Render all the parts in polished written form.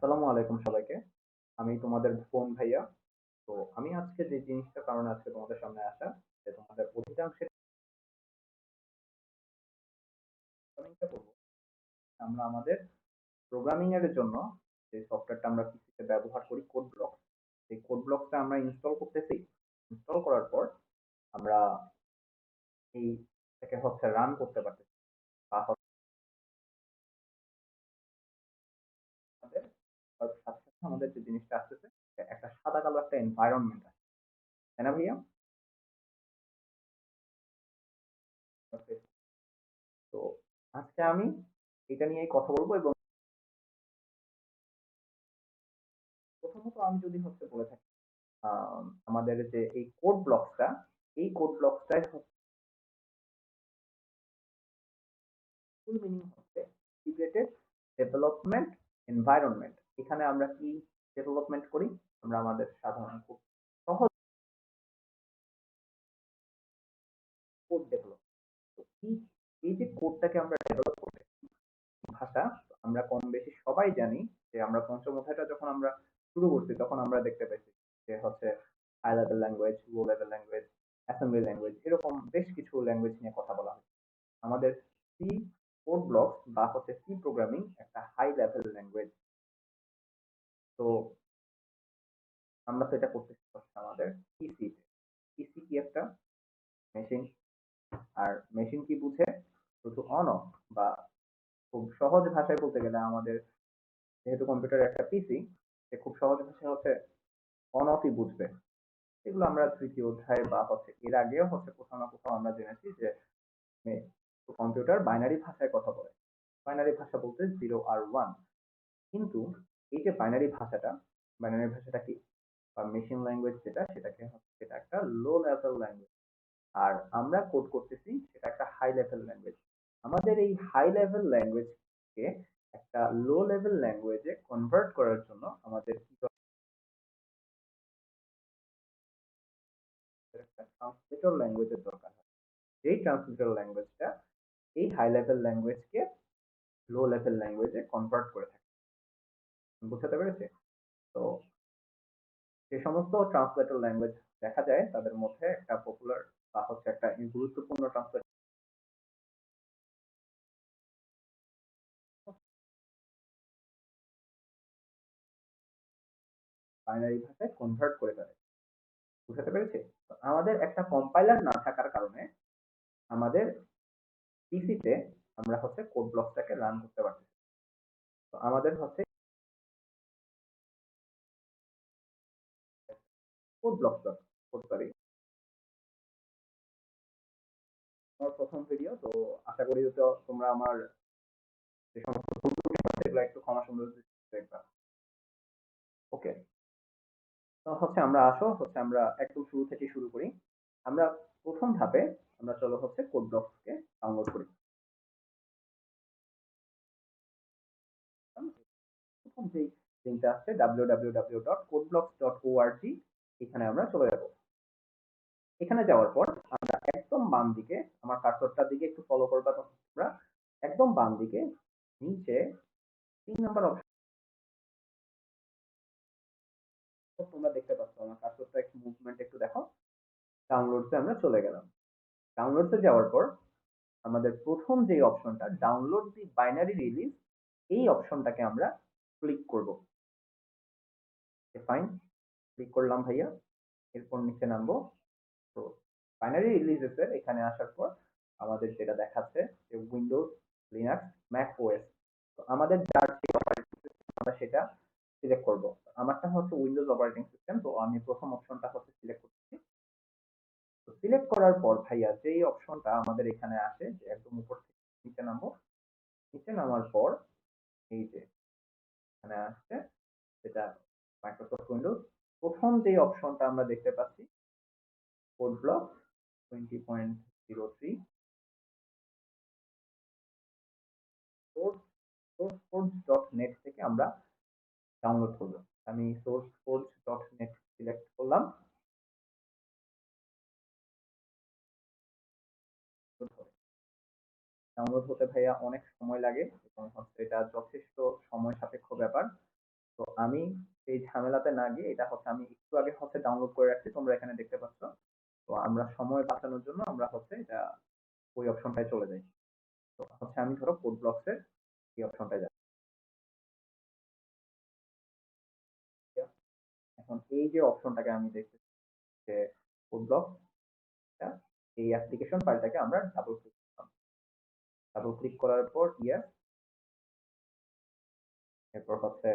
আসসালামু আলাইকুম সবাইকে। আমি তোমাদের ভুবন ভাইয়া। তো আমি আজকে যে জিনিসটার কারণে আজকে তোমাদের সামনে আসা, যে তোমাদের অধিকাংশের প্রোগ্রামিংটা করবো। আমরা আমাদের প্রোগ্রামিং এর জন্য যে সফটওয়্যারটা আমরা পিসিতে ব্যবহার করি কোড ব্লক, সেই কোড ব্লকটা আমরা ইনস্টল করতেছি। ইনস্টল করার পর আমরা এইটাকে হচ্ছে রান করতে পারতেছি বা হচ্ছে আমাদের সাথে সাথে আমাদের যে জিনিসটা আসতেছে একটা সাদা কালো একটা এনভায়রনমেন্ট আছে, তাই না ভাইয়া? তো আজকে আমি এটা নিয়েই কথা বলবো এবং প্রথমত আমি যদি হচ্ছে বলে থাকি আমাদের যে এই কোড ব্লকসটা, এই কোড ব্লকসটাই হচ্ছে ফুল মিনিং হচ্ছে ইন্টিগ্রেটেড ডেভেলপমেন্ট এনভায়রনমেন্ট। এখানে আমরা কি ডেভেলপমেন্ট করি? আমরা আমাদের সাধারণ খুব সহজ কোড ডেভেলপ। তো এই যে কোডটাকে আমরা ডেভেলপ করতে ভাষা, আমরা কম বেশি সবাই জানি যে আমরা পঞ্চম অধ্যায়টা যখন আমরা শুরু করছি তখন আমরা দেখতে পেয়েছি যে হচ্ছে high level language, low level language, assembly language, এরকম বেশ কিছু ল্যাঙ্গুয়েজ নিয়ে কথা বলা হয়। আমাদের সি কোড ব্লকস বা হচ্ছে সি প্রোগ্রামিং একটা হাই লেভেল ল্যাঙ্গুয়েজ। তো আমরা তো এটা করতেছি হচ্ছে আমাদের পিসি তে। পিসি কি একটা মেশিন, আর মেশিন কি বুঝে? শুধু অন অফ, বা খুব সহজ ভাষায় বলতে গেলে আমাদের যেহেতু কম্পিউটার একটা পিসি, সে খুব সহজ ভাষায় হচ্ছে অন অফই বুঝবে। এগুলো আমরা তৃতীয় অধ্যায় বা হচ্ছে এর আগেও হচ্ছে কোথাও না কোথাও আমরা জেনেছি যে কম্পিউটার বাইনারি ভাষায় কথা বলে। বাইনারি ভাষা বলতে 0 আর 1। কিন্তু এই যে বাইনারি ভাষাটা কি বা মেশিন ল্যাঙ্গুয়েজ যেটা, সেটা একটা লো লেভেল ল্যাঙ্গুয়েজ। আর আমরা কোড করতেছি সেটা একটা হাই লেভেল ল্যাঙ্গুয়েজ। আমাদের এই হাই লেভেল ল্যাঙ্গুয়েজকে একটা লো লেভেল ল্যাঙ্গুয়েজে কনভার্ট করার জন্য আমাদের কি দরকার? একটা ট্রান্সলেটর ল্যাঙ্গুয়েজের দরকার হয়। এই ট্রান্সলেটর ল্যাঙ্গুয়েজটা এই হাই লেভেল ল্যাঙ্গুয়েজকে লো লেভেল ল্যাঙ্গুয়েজে কনভার্ট করে থাকে। বুঝতে পেরেছে? তো যে সমস্ত ট্রান্সলেটর ল্যাঙ্গুয়েজ দেখা যায় তাদের মধ্যে একটা পপুলার বা হচ্ছে একটা গুরুত্বপূর্ণ ট্রান্সলেটর বাইনারি ভাষায় কনভার্ট করে ফেলে। বুঝতে পেরেছে? তো আমাদের একটা কম্পাইলার না থাকার কারণে আমাদের পিসিতে আমরা হচ্ছে কোড ব্লকসটাকে রান করতে পারছি। তো আমাদের হচ্ছে কোড ব্লকস কোড সরি আমার প্রথম ভিডিও, তো আশা করি তো তোমরা আমার যে সমস্ত ভুল ত্রুটি আছে এগুলো একটু ক্ষমা সুন্দর দৃষ্টিতে দেখবা। ওকে, তো হচ্ছে আমরা একদম শুরু থেকে শুরু করি। আমরা প্রথম ধাপে আমরা চলো হচ্ছে কোড ব্লকসকে ডাউনলোড করি। প্রথম যেই লিঙ্কটা আসছে www.codeblocks.org, এখানে আমরা চলে যাব। এখানে যাওয়ার পর আমরা একদম বাম দিকে, আমার কার্সরটার দিকে একটু ফলো করবা তোমরা। একদম বাম দিকে নিচে 3 নাম্বার অপশন তোমরা দেখতে পাচ্ছ। আমার কার্সরটা একটু মুভমেন্ট একটু দেখো। ডাউনলোডসে আমরা চলে গেলাম। ডাউনলোডসে যাওয়ার পর আমাদের প্রথম যে অপশনটা ডাউনলোড দি বাইনারি রিলিজ, এই অপশনটাকে আমরা ক্লিক করব। ফাইন, ক্লিক করলাম ভাইয়া। এরপর নিচে নামবো। তো বাইনারি রিলিজেস এর এখানে আসার পর আমাদের যেটা দেখাচ্ছে যে উইন্ডোজ, লিনাক্স, ম্যাক ওএস। তো আমাদের যার যে অপারেটিং সিস্টেম আমরা সেটা সিলেক্ট করব। আমারটা হচ্ছে উইন্ডোজ অপারেটিং সিস্টেম, তো আমি প্রথম অপশনটা হচ্ছে সিলেক্ট করছি। তো সিলেক্ট করার পর ভাইয়া যেই অপশনটা আমাদের এখানে আসে যে একদম উপর থেকে নিচে নামবো। নিচে নামার পর এই যে এখানে আসছে যেটা মাইক্রোসফট উইন্ডোজ, প্রথম যে অপশনটা আমরা দেখতে পাচ্ছি কোড ব্লক 20.03 sourceforge.net থেকে আমরা ডাউনলোড করব। আমি sourceforge.net সিলেক্ট করলাম। ডাউনলোড হতে ভাইয়া অনেক সময় লাগে এবং হচ্ছে এটা যথেষ্ট সময় সাপেক্ষ ব্যাপার। আমি সেই ঝামেলাতে না গিয়ে এটা হচ্ছে আমি একটু আগে হচ্ছে ডাউনলোড করে রাখছি, তোমরা এখানে দেখতে পাচ্ছ। তো আমরা সময় বাঁচানোর জন্য আমরা হচ্ছে এটা ওই অপশনটায় চলে যাই। তো হচ্ছে আমি ধরো কোড ব্লকস এর এই অপশনটায় যাচ্ছি। এখন এই যে অপশনটাকে আমি দেখতেছি যে কোড ব্লকস, এই অ্যাপ্লিকেশন ফাইলটাকে আমরা ডাবল ক্লিক করলাম। ডাবল ক্লিক করার পর ইয়েস, এরপর হচ্ছে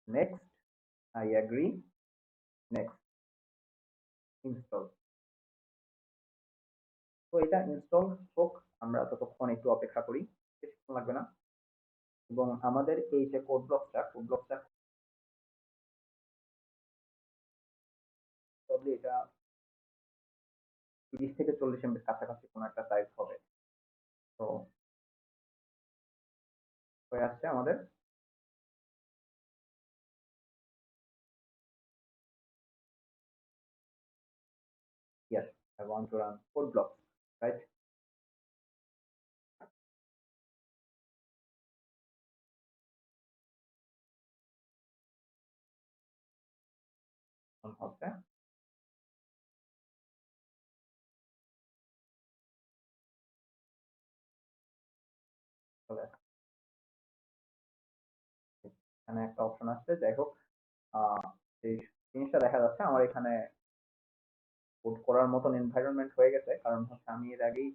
next, I agree, next, install. তো এটা ইনস্টল হোক, আমরা ততক্ষণ একটু অপেক্ষা করি, বেশিক্ষণ লাগবে না। এবং আমাদের এই যে কোড ব্লকসটা প্রবাবলি এটা 30 থেকে 40 MB কাছাকাছি কোনো একটা সাইজ হবে। তো হয়ে আসছে আমাদের। Yes, I want to run code block, right? হচ্ছে চলে আসছে। এখানে একটা অপশন আসছে, যাই হোক এই জিনিসটা দেখা যাচ্ছে আমার এখানে কোড করার মতন এনভায়রনমেন্ট হয়ে গেছে, কারণ হচ্ছে আমি এর আগেই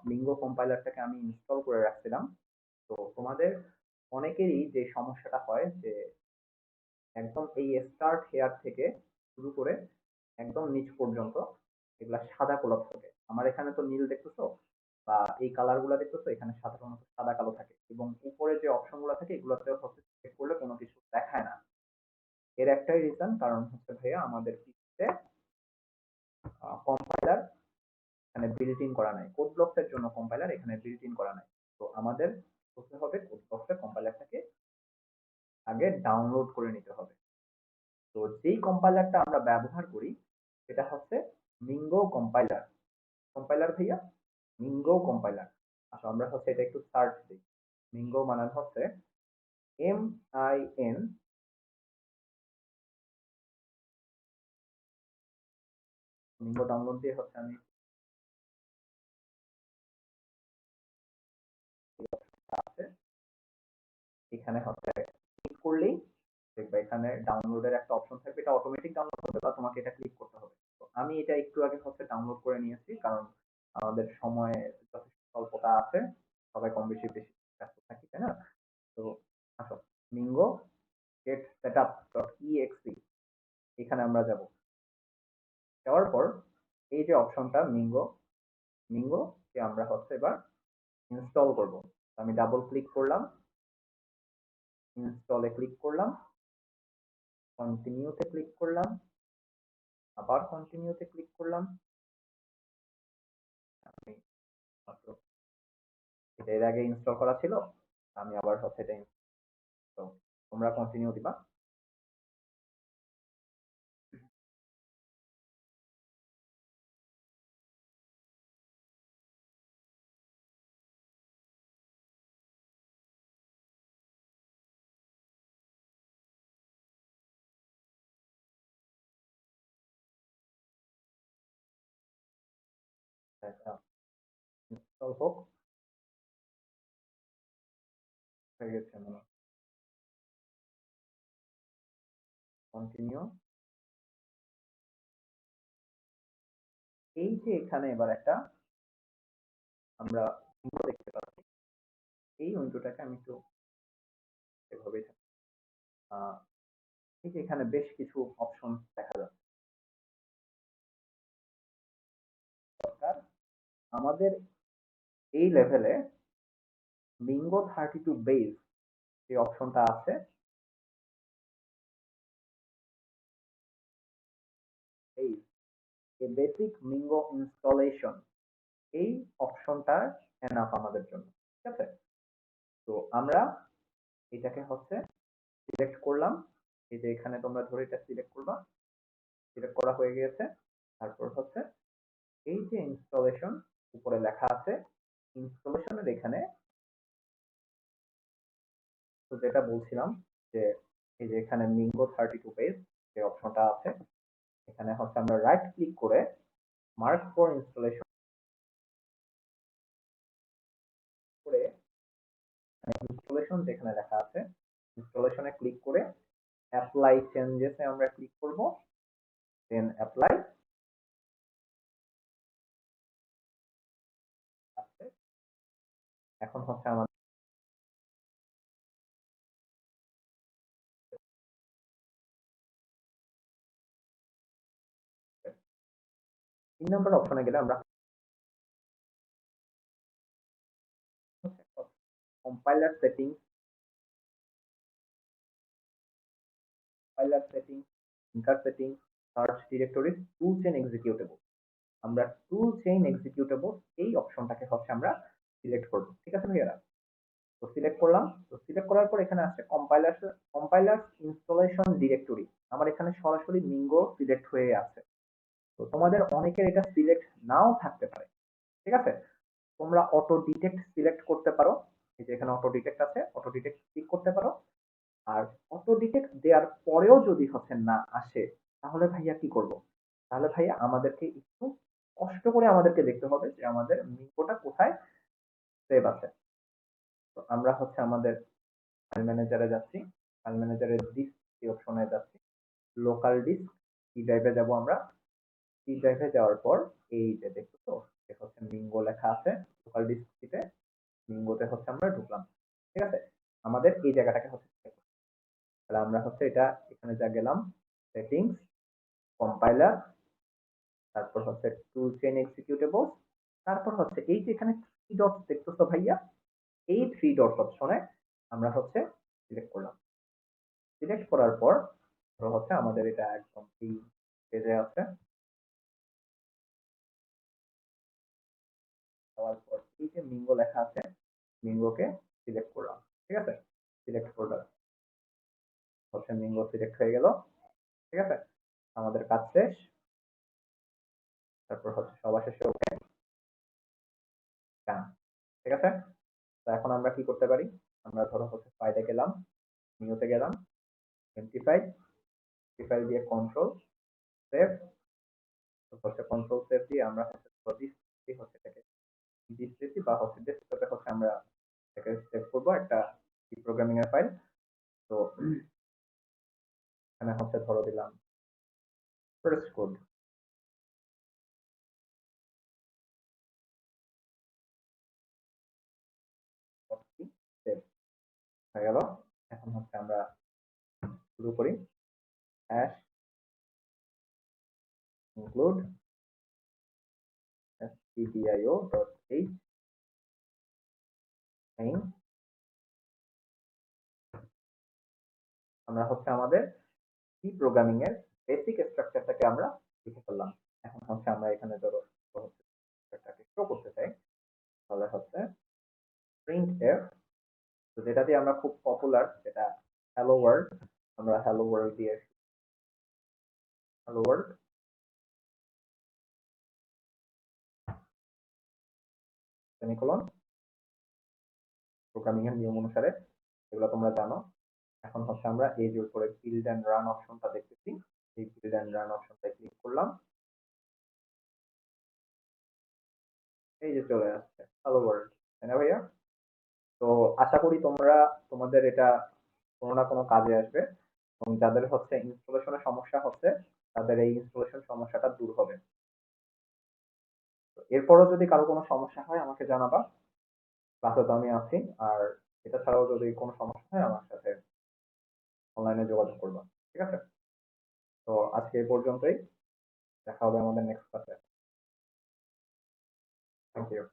মিঙ্গো কম্পাইলারটাকে আমি ইনস্টল করে রাখছিলাম। তো তোমাদের অনেকেরই যে সমস্যাটা হয় যে একদম এই স্টার্ট হেয়ার থেকে শুরু করে একদম নিচ পর্যন্ত এগুলা সাদা গোলাপ থাকে। আমার এখানে তো নীল দেখতেছো বা এই কালার গুলা দেখতেছো, এখানে সাধারণত সাদা কালো থাকে এবং উপরে যে অপশন গুলা থাকে এগুলোতে হচ্ছে চেক করলে কোনো কিছু দেখায় না। এর একটাই রিজন, কারণ হচ্ছে ভাইয়া আমাদের পিসিতে কম্পাইলার এখানে বিল্ট ইন করা নাই। কোড ব্লকস এর জন্য কম্পাইলার এখানে বিল্ট ইন করা নাই। তো আমাদের করতে হবে কোড ব্লকস এর কম্পাইলারটাকে আগে ডাউনলোড করে নিতে হবে। তো যেই কম্পাইলারটা আমরা ব্যবহার করি সেটা হচ্ছে মিঙ্গো কম্পাইলার। কম্পাইলার ভাইয়া, মিঙ্গো কম্পাইলার। আচ্ছা, আমরা হচ্ছে এটা একটু সার্চ দিই। মিঙ্গো মানে হচ্ছে MIN। মিঙ্গো ডাউনলোড দিয়ে হচ্ছে আমি আছে এখানে হচ্ছে ক্লিক করলেই দেখবে এখানে ডাউনলোডের একটা অপশন থাকবে, এটা অটোমেটিক ডাউনলোড হবে বা তোমাকে এটা ক্লিক করতে হবে। তো আমি এটা একটু আগে হচ্ছে ডাউনলোড করে নিয়েছি, কারণ আমাদের সময় যথেষ্ট স্বল্পতা আছে, সবাই কম বেশি বেশি ব্যস্ত থাকি, তাই না? তো আসো, মিঙ্গো গেট সেটআপ ডট ইএক্সি, এখানে আমরা যাব। যাওয়ার পর এই যে অপশনটা মিঙ্গো, মিঙ্গো কে আমরা হচ্ছে এবার ইনস্টল করব। আমি ডাবল ক্লিক করলাম, ইনস্টলে ক্লিক করলাম, কন্টিনিউতে ক্লিক করলাম, আবার কন্টিনিউতে ক্লিক করলাম। আমি মাত্র এটা এর আগে ইনস্টল করা ছিল, আমি আবার হচ্ছে এটা তো তোমরা কন্টিনিউ দিবা। ইনস্টল হোক, হয়ে গেছে মনে হয়। কন্টিনিউ। এই যে এখানে এবার একটা আমরা উইন্ডো দেখতে পাচ্ছি, এই উইন্ডোটাকে আমি একটু এভাবেই থাকি। এই যে এখানে বেশ কিছু অপশন দেখা যাচ্ছে। দরকার আমাদের এই লেভেলে মিঙ্গো 32 বেস যে অপশনটা আছে, এই বেসিক মিঙ্গো ইনস্টলেশন, এই অপশনটা এনাফ আমাদের জন্য। ঠিক আছে? তো আমরা এটাকে হচ্ছে সিলেক্ট করলাম। এই যে এখানে তোমরা ধরে এটা সিলেক্ট করবা, সিলেক্ট করা হয়ে গিয়েছে। তারপর হচ্ছে এই যে ইনস্টলেশন উপরে লেখা আছে, ইনস্টলেশনের এখানে তো যেটা বলছিলাম যে এই যে এখানে মিঙ্গো 32 পেজ যে অপশনটা আছে, এখানে হচ্ছে আমরা রাইট ক্লিক করে মার্ক ফর ইনস্টলেশন করে ইনস্টলেশন যেখানে লেখা আছে ইনস্টলেশনে ক্লিক করে অ্যাপ্লাই চেঞ্জেস এ আমরা ক্লিক করব, দেন অ্যাপ্লাই। এখন হচ্ছে আমাদের 3 নম্বর অপশনে গেলে আমরা compiler setting, linker setting, search directory, tools and executable. আমরা টুলস এন্ড এক্সিকিউটেবল এই অপশনটাকে হচ্ছে আমরা সিলেক্ট করব। ঠিক আছে ভাইয়ারা? তো সিলেক্ট করলাম। তো সিলেক্ট করার পর এখানে আসছে কম্পাইলার ইনস্টলেশন ডিরেক্টরি। আমার এখানে সরাসরি মিঙ্গো সিলেক্ট হয়ে আছে। তো তোমাদের অনেকের এটা সিলেক্ট নাও থাকতে পারে। ঠিক আছে? তোমরা অটো ডিটেক্ট সিলেক্ট করতে পারো। এই যে এখানে অটো ডিটেক্ট আছে, অটো ডিটেক্ট ক্লিক করতে পারো। আর অটো ডিটেক্ট দেওয়ার পরেও যদি হচ্ছে না আসে, তাহলে ভাইয়া কি করব? তাহলে ভাইয়া আমাদেরকে একটু কষ্ট করে আমাদেরকে দেখতে হবে যে আমাদের মিঙ্গোটা কোথায় সেভ আছে। তো আমরা হচ্ছে আমাদের ফাইল ম্যানেজারে যাচ্ছি, ফাইল ম্যানেজারের ডিস্ক এই অপশনে যাচ্ছি, লোকাল ডিস্ক সি ড্রাইভে যাব আমরা। সি ড্রাইভে যাওয়ার পর এই যে দেখছো তো হচ্ছে মিঙ্গো লেখা আছে, লোকাল ডিস্ক সিতে মিঙ্গোতে হচ্ছে আমরা ঢুকলাম। ঠিক আছে? আমাদের এই জায়গাটাকে হচ্ছে তাহলে আমরা হচ্ছে এটা এখানে যা গেলাম সেটিংস, কম্পাইলার, তারপর হচ্ছে টুল চেইন এক্সিকিউটেবল, তারপর হচ্ছে এই যে এখানে থ্রি ডটস দেখতেছো ভাইয়া, এই থ্রি ডটস অপশনে আমরা হচ্ছে সিলেক্ট করলাম। সিলেক্ট করার পর ধরো হচ্ছে আমাদের এটা একদম এই পেজে আছে। দেওয়ার পর এই যে মিঙ্গো লেখা আছে, মিঙ্গোকে সিলেক্ট করলাম। ঠিক আছে? সিলেক্ট করলাম হচ্ছে মিঙ্গো সিলেক্ট হয়ে গেল। ঠিক আছে? আমাদের কাজ শেষ। তারপর হচ্ছে সবার শেষে ওকে ডান। ঠিক আছে? তো এখন আমরা কি করতে পারি? আমরা ধরো হচ্ছে ফাইলে গেলাম, নিউতে গেলাম, এমটি ফাইল, এমটি ফাইল দিয়ে কন্ট্রোল সেভ, তো হচ্ছে কন্ট্রোল সেভ দিয়ে আমরা হচ্ছে ডিসপ্লে হচ্ছে এটাকে ডিসপ্লে বা হচ্ছে ডেস্কটপে হচ্ছে আমরা এটাকে সেভ করব একটা সি প্রোগ্রামিং এর ফাইল। তো এখানে হচ্ছে ধরো দিলাম সোর্স কোড, সেভ হয়ে গেল। এখন হচ্ছে আমরা শুরু করি হ্যাশ ইনক্লুড stdio.h main। আমরা হচ্ছে আমাদের সি প্রোগ্রামিং এর বেসিক স্ট্রাকচারটাকে আমরা লিখে ফেললাম। এখন হচ্ছে আমরা এখানে ধরো স্ট্রাকচারটাকে শো করতে চাই, তাহলে হচ্ছে প্রিন্ট এফ, তো যেটা দিয়ে আমরা খুব পপুলার যেটা হ্যালো ওয়ার্ল্ড, আমরা হ্যালো ওয়ার্ল্ড দিয়ে হ্যালো ওয়ার্ল্ড সেমিকোলন, প্রোগ্রামিং এর নিয়ম অনুসারে এগুলো তোমরা জানো। এখন হচ্ছে আমরা এই যে উপরে বিল্ড এন্ড রান অপশনটা দেখতেছি, এই বিল্ড এন্ড রান অপশনটায় ক্লিক করলাম। এই যে চলে আসছে হ্যালো ওয়ার্ল্ড, তাই না ভাইয়া? তো আশা করি তোমরা তোমাদের এটা কোনো না কোনো কাজে আসবে, এবং যাদের হচ্ছে ইনস্টলেশনের সমস্যা হচ্ছে তাদের এই ইনস্টলেশন সমস্যাটা দূর হবে। তো এরপরও যদি কারো কোনো সমস্যা হয় আমাকে জানাবা, ক্লাসে তো আমি আছি। আর এটা ছাড়াও যদি কোনো সমস্যা হয় আমার সাথে অনলাইনে যোগাযোগ করবা। ঠিক আছে? তো আজকে এই পর্যন্তই, দেখা হবে আমাদের নেক্সট ক্লাসে। Thank you.